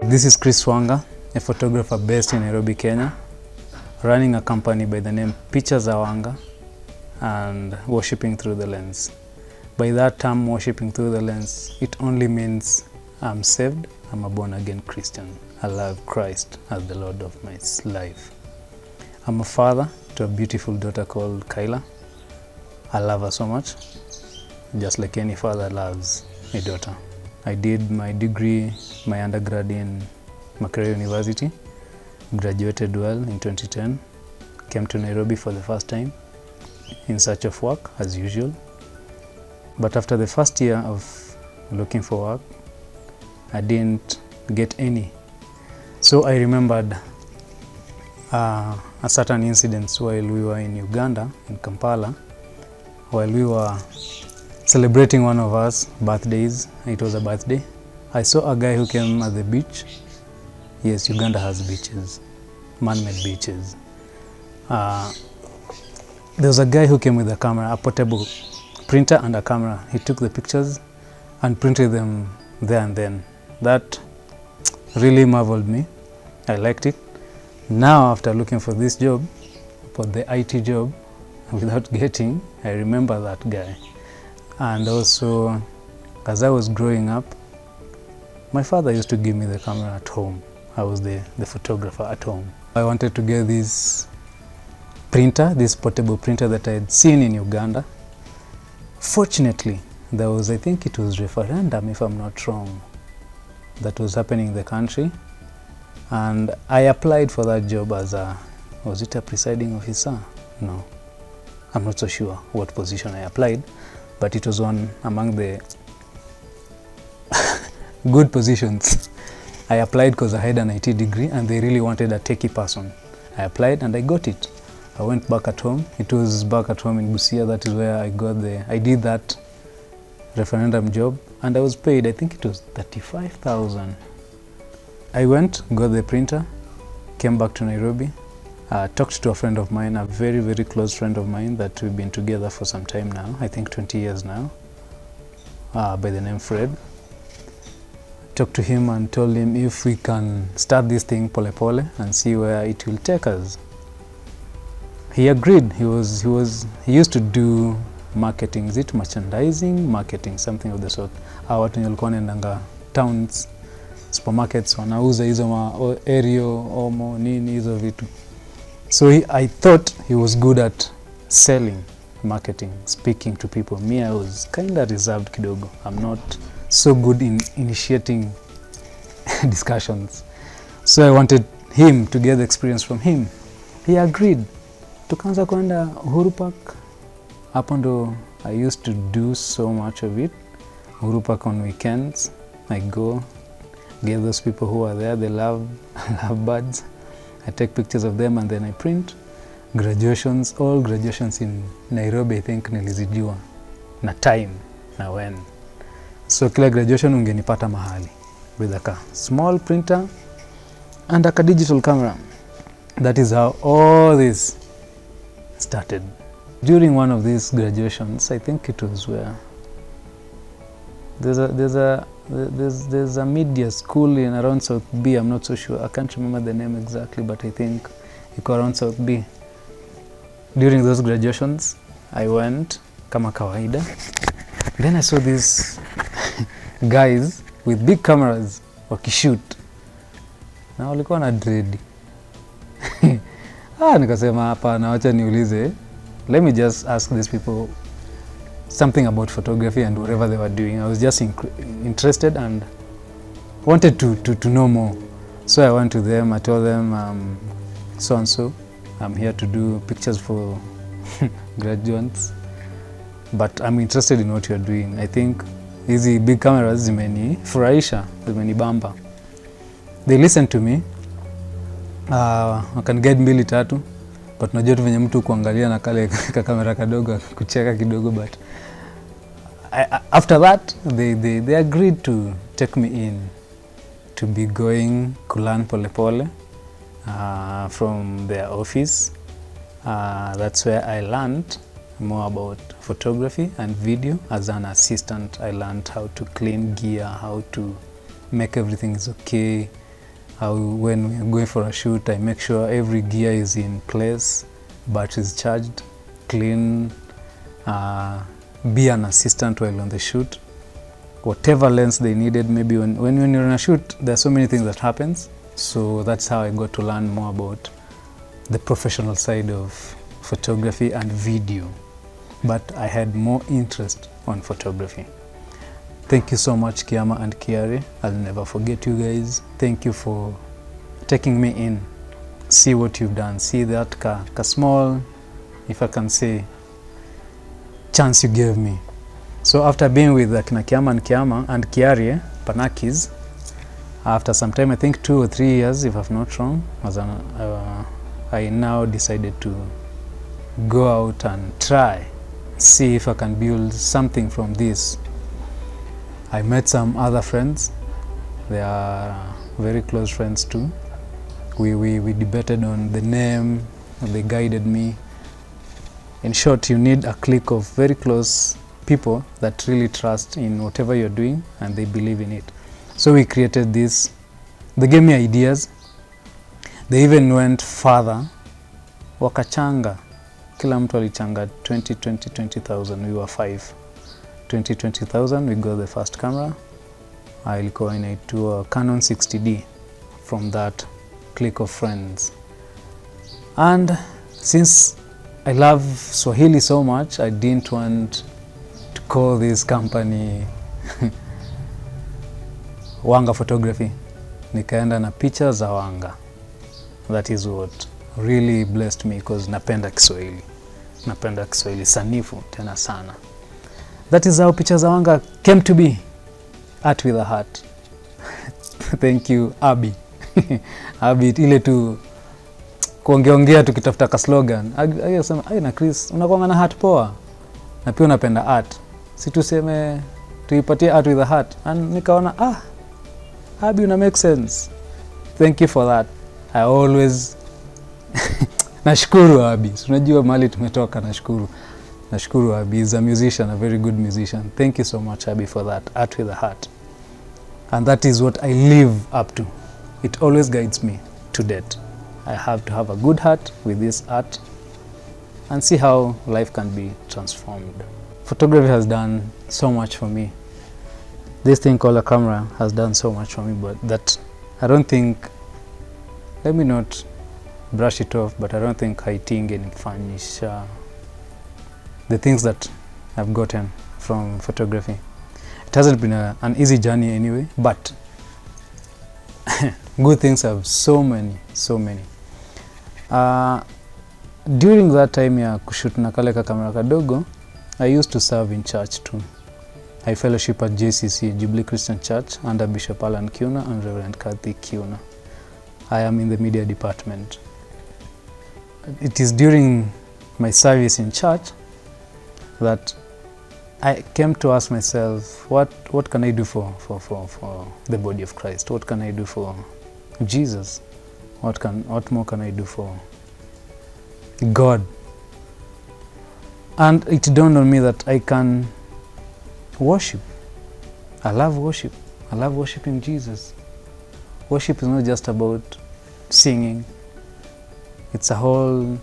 This is Wanga, a photographer based in Nairobi, Kenya, running a company by the name Pictures Wanga and worshipping through the lens. By that term, worshipping through the lens, it only means I'm saved, I'm a born-again Christian. I love Christ as the Lord of my life. I'm a father to a beautiful daughter called Kyla. I love her so much, just like any father loves a daughter. I did my degree, my undergrad in Makerere University, graduated well in 2010, came to Nairobi for the first time in search of work as usual. But after the first year of looking for work, I didn't get any. So I remembered a certain incident while we were in Uganda, in Kampala, while we were celebrating one of us birthdays. It was a birthday. I saw a guy who came at the beach. Yes, Uganda has beaches, man-made beaches. There was a guy who came with a camera, a portable printer and a camera. He took the pictures and printed them there and then. That really marveled me. I liked it. Now, after looking for this job, for the IT job, without getting, I remember that guy. And also, as I was growing up, my father used to give me the camera at home. I was the photographer at home. I wanted to get this printer, this portable printer that I had seen in Uganda. Fortunately, there was, I think it was referendum, if I'm not wrong, that was happening in the country. And I applied for that job as was it a presiding officer? No, I'm not so sure what position I applied, but it was one among the good positions. I applied because I had an IT degree and they really wanted a techie person. I applied and I got it. I went back at home. It was back at home in Busia. That is where I did that referendum job and I was paid, I think it was 35,000. I went, got the printer, came back to Nairobi, talked to a friend of mine, a very, very close friend of mine that we've been together for some time now, I think 20 years now, by the name Fred. Talked to him and told him if we can start this thing pole pole and see where it will take us. He agreed. He used to do marketing, is it merchandising, marketing, something of the sort. Watu walikuwa wanaendanga towns, supermarkets, wanauza hizo aerial, omo, nini, hizo vitu. So I thought he was good at selling, marketing, speaking to people. Me, I was kind of reserved kidogo. I'm not so good in initiating discussions. So I wanted him to get the experience from him. He agreed. Tukaanza kwenda Uhuru Park. Hapo ndo I used to do so much of it. Uhuru Park on weekends. I go, get those people who are there, they love birds. I take pictures of them and then I print. Graduations, all graduations in Nairobi, I think nilizijua na time na when. So kila graduation ungenipata mahali with a small printer and a digital camera. That is how all this started. During one of these graduations, I think it was where there's a media school in around South B. I'm not so sure. I can't remember the name exactly, but I think it's around South B. During those graduations, I went kama kawaida. Then I saw these guys with big cameras wakishoot. Na walikuwa na dread. Nikasema hapa na wacha niulize. Let me just ask these people something about photography and whatever they were doing. I was just interested and wanted to know more. So I went to them, I told them, so and so, I'm here to do pictures for graduates, but I'm interested in what you're doing. I think these big cameras zimenifurahisha, zimenibamba. They listened to me. I can get mbili tatu, but najua tu venye mtu kuangalia na kale kamera kadogo kucheka kidogo, but after that they agreed to take me in to be going kulan pole pole from their office. That's where I learned more about photography and video. As an assistant, I learned how to clean gear, how to make everything is okay, When we're going for a shoot, I make sure every gear is in place, batteries charged, clean, be an assistant while on the shoot. Whatever lens they needed, maybe when you're on a shoot, there's so many things that happens. So that's how I got to learn more about the professional side of photography and video. But I had more interest on photography. Thank you so much, Kiama and Kiari. I'll never forget you guys. Thank you for taking me in. See what you've done. See that small, if I can say, chance you gave me. So after being with Kiama and Kiari, Panakis, after some time, I think 2 or 3 years, if I'm not wrong, I now decided to go out and try, see if I can build something from this. I met some other friends. They are very close friends too. We debated on the name, they guided me. In short, you need a clique of very close people that really trust in whatever you're doing and they believe in it. So we created this. They gave me ideas. They even went further. Wakachanga. Kila mtu alichanga 20,000. We were 5. 20,000, we got the first camera. Ilikuwa inaitwa Canon 60D from that clique of friends. And since I love Swahili so much, I didn't want to call this company Wanga Photography. Nikaenda na picha za Wanga. That is what really blessed me because napenda Kiswahili. Napenda Kiswahili sanifu tena sana. That is how Picha za Wanga came to be. Art with a heart. Thank you, Abi. Abi, ile tu kuongeongea tukitafuta ka slogan. Akasema, na Chris, unakuanga na heart poa. Na pia unapenda art. Si tuseme tuipatie art with a heart. And nikaona, Abi, una make sense. Thank you for that. I always nashukuru Abi. Unajua mahali tumetoka, nashukuru. Nashukuru Abi is a musician, a very good musician. Thank you so much, Abi, for that. Art with a heart. And that is what I live up to. It always guides me to date. I have to have a good heart with this art and see how life can be transformed. Photography has done so much for me. This thing called a camera has done so much for me, but that I don't think, let me not brush it off, but I don't think haiting and furnish the things that I've gotten from photography. It hasn't been an easy journey anyway, but good things have so many. During that time ya kushoot na kale ka kamera kadogo, I used to serve in church too. I fellowship at JCC, Jubilee Christian Church, under Bishop Alan Kiuna and Reverend Kathy Kiuna. I am in the media department. It is during my service in church that I came to ask myself, what can I do for the body of Christ? What can I do for Jesus? What more can I do for God? And it dawned on me that I can worship. I love worship. I love worshiping Jesus. Worship is not just about singing. It's a whole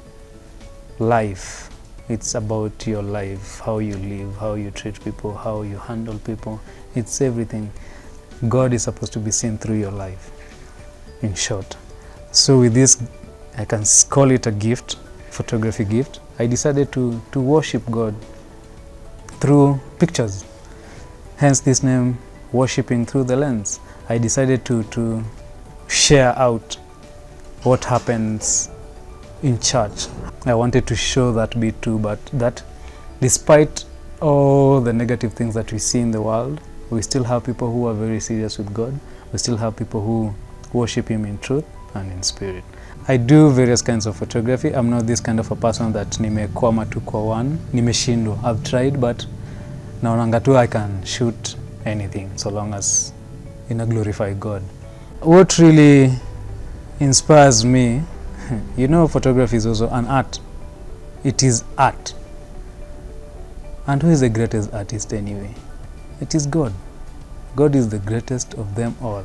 life. It's about your life, how you live, how you treat people, how you handle people. It's everything. God is supposed to be seen through your life, in short. So with this, I can call it a gift, photography gift. I decided to worship God through pictures. Hence this name, Worshiping Through the Lens. I decided to share out what happens in church. I wanted to show that bit too, but that despite all the negative things that we see in the world, we still have people who are very serious with God. We still have people who worship Him in truth and in spirit. I do various kinds of photography. I'm not this kind of a person that nimekwama tu kwa one, nimeshindwa. I've tried, but naonanga tu I can shoot anything so long as glorify God. What really inspires me, you know, photography is also an art. It is art. And who is the greatest artist anyway? It is God. God is the greatest of them all.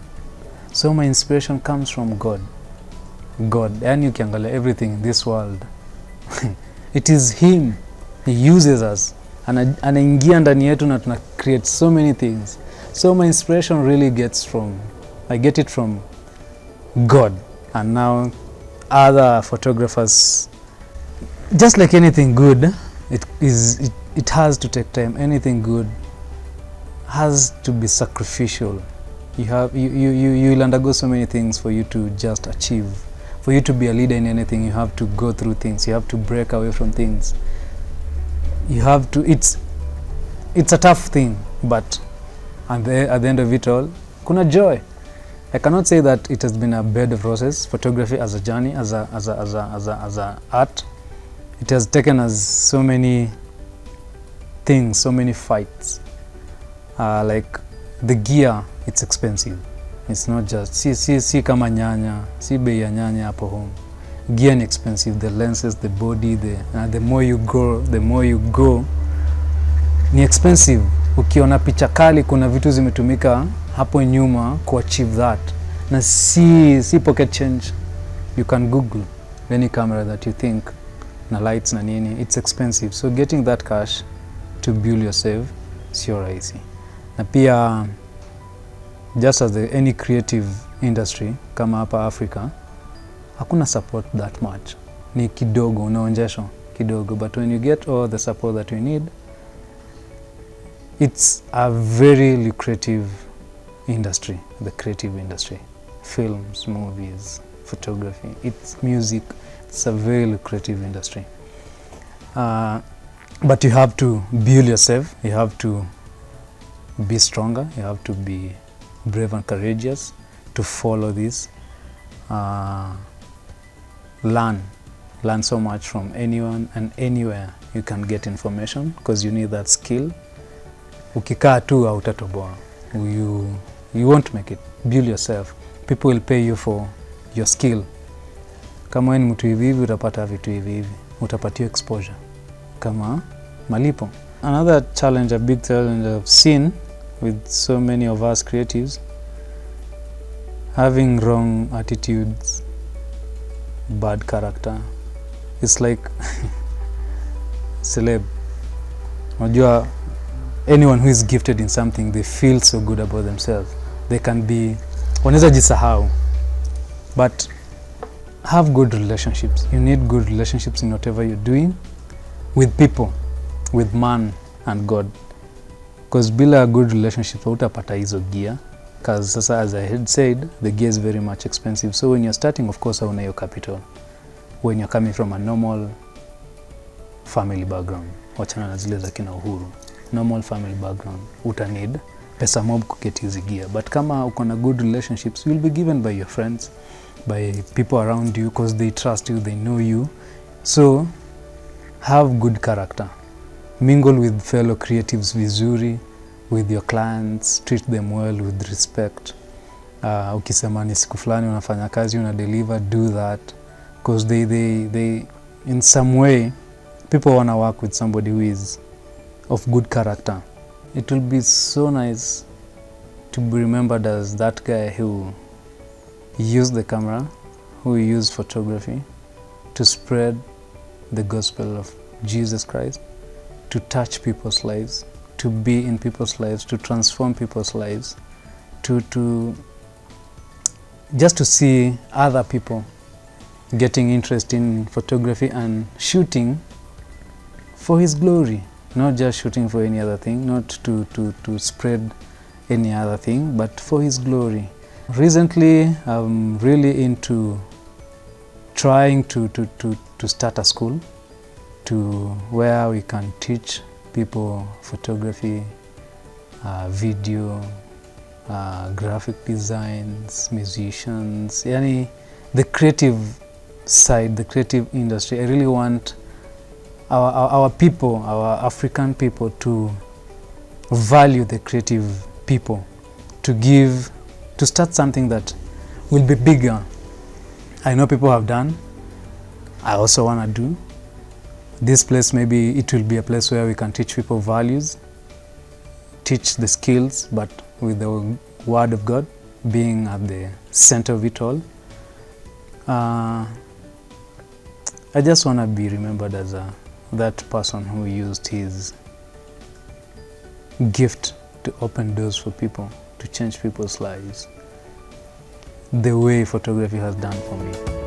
So my inspiration comes from God. Yani ukiangalia everything in this world it is him. He uses us. Anaingia ndani yetu na tuna create so many things. So my inspiration really I get it from God. And now other photographers, just like anything good, it has to take time. Anything good has to be sacrificial. You'll undergo so many things for you to just achieve. For you to be a leader in anything, you have to go through things. You have to break away from things. You have to. It's a tough thing, but at the end of it all, kuna joy. I cannot say that it has been a bed of roses. Photography as a journey, as a art, it has taken us so many things, so many fights. Like the gear, it's expensive. It's not just si kama nyanya, si bei ya nyanya hapo home. Gear ni expensive, the lenses, the body, the more you go ni expensive. Ukiona picha kali, kuna vitu zimetumika hapo nyuma ku achieve that. Na si pocket change. You can Google any camera that you think na lights na nini, it's expensive. So getting that cash to build yourself sio rahisi. Na pia just as any creative industry kama hapa Africa, hakuna support that much. Ni kidogo, unaonjesho kidogo. But when you get all the support that you need, it's a very lucrative industry, the creative industry. Films, movies, photography, it's music. It's a very lucrative industry. But you have to build yourself. You have to be stronger. You have to be brave and courageous to follow this. Learn so much from anyone and anywhere you can get information, because you need that skill. Ukikaa tu hautatoboa. You won't make it. Build yourself. People will pay you for your skill. Kama wewe ni mtu hivi utapata vitu hivi. Utapatiwa exposure kama malipo. Another challenge, a big challenge I've seen with so many of us creatives, having wrong attitudes, bad character. It's like celeb. Unajua, anyone who is gifted in something, they feel so good about themselves. They can be, wanaweza jisahau. But have good relationships. You need good relationships in whatever you're doing, with people, with man and God. Because bila good relationships, utapata hizo gear. Because sasa, as I had said, the gear is very much expensive. So when you're starting, of course, hauna hiyo capital. When you're coming from a normal family background, wachana na zile za kina Uhuru, normal family background, uta need pesa mob kuketi hizi gear. But kama uko na good relationships, you'll be given by your friends, by people around you, because they trust you, they know you. So have good character. Mingle with fellow creatives vizuri, with your clients, treat them well with respect. Ukisema ni siku fulani unafanya kazi, una deliver, do that, because they in some way, people wanna work with somebody who is of good character. It will be so nice to be remembered as that guy who used the camera, who used photography to spread the gospel of Jesus Christ, to touch people's lives, to be in people's lives, to transform people's lives, to just to see other people getting interest in photography and shooting for His glory, not just shooting for any other thing, not to spread any other thing, but for His glory. Recently, I'm really into trying to start a school to where we can teach people photography, video, graphic designs, musicians, yani the creative side, the creative industry. I really want our people, our African people, to value the creative people, to start something that will be bigger. I know people have done. I also want to do. This place, maybe it will be a place where we can teach people values, teach the skills, but with the word of God, being at the center of it all. I just want to be remembered as that person who used his gift to open doors for people, to change people's lives, the way photography has done for me.